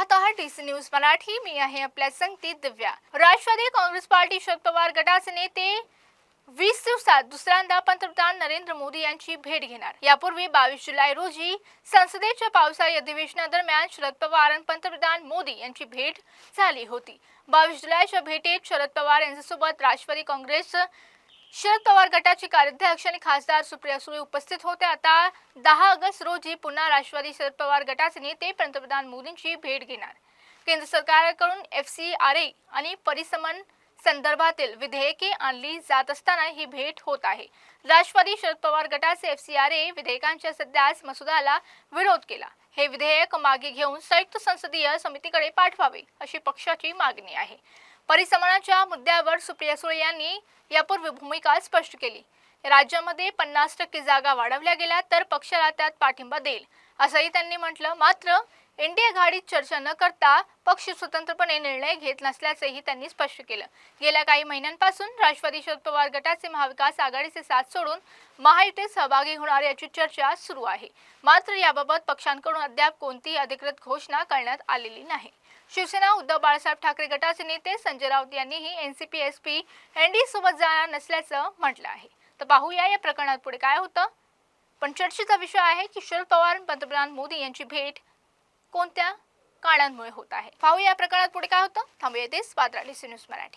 पाहत आहात DC news Marathi. मी आहे आपल्या संगती दिव्या। राष्ट्रवादी काँग्रेस पार्टी शरद पवार गटाचे नेते 20 दिवसात दुसऱ्यांदा पंतप्रधान नरेंद्र मोदी यांची भेट घेणार। यापूर्वी 22 जुलै रोजी संसदेच्या पावसाळी अधिवेशनादरम्यान शरद पवार आणि पंतप्रधान मोदी यांची भेट झाली होती। 22 जुलैच्या भेटीत शरद पवार यांच्यासोबत राष्ट्रवादी काँग्रेस शरद पवार गटाचे कार्याध्यक्ष आणि खासदार सुप्रिया सुळे उपस्थित होते। आता 10 ऑगस्ट रोजी पुन्हा राष्ट्रवादी शरद पवार गटाचे नेते पंतप्रधान मोदींची भेट घेणार। केंद्र सरकारकडून FCRA आणि परिसमन संदर्भातील विधेयके आणली जात असताना ही भेट होत आहे। राष्ट्रवादी शरद पवार गटाचे FCRA विधेयकांच्या सध्याच मसुद्याला विरोध केला। हे विधेयक मागे घेऊन संयुक्त संसदीय समितीकडे पाठवावे अशी पक्षाची मागणी आहे। परिसमनाच्या मुद्द्यावर सुप्रिया सुळे यांनी यापूर्वी भूमिका स्पष्ट केली। राज्यामध्ये 50% जागा वाढवल्या गेल्या तर पक्षाला त्यात पाठिंबा देईल असंही त्यांनी म्हटलं। मात्र इंडिया आघाडीत चर्चा न करता पक्ष स्वतंत्रपणे निर्णय घेत नसल्याचंही त्यांनी स्पष्ट केलं। गेल्या काही महिन्यांपासून राष्ट्रवादी शरद पवार गटाचे महाविकास आघाडीचे साथ सोडून महायुतीत सहभागी होणार याची चर्चा सुरू आहे। मात्र याबाबत पक्षांकडून अद्याप कोणतीही अधिकृत घोषणा करण्यात आलेली नाही। शिवसेना उद्धव बाळासाहेब ठाकरे गटाचे नेते संजय राऊत यांनीही NCP-SP NDA सोबत जाणार नसल्याचं म्हटलं आहे। तर पाहूया या प्रकरणात पुढे काय होतं। पण चर्चेचा विषय आहे की शरद पवार आणि पंतप्रधान मोदी यांची भेट कोणत्या कारणांमुळे होत आहे। पाहूया या प्रकरणात पुढे काय होतं। थांबूया इथेच। पाहत राहा डीसी न्यूज मराठी।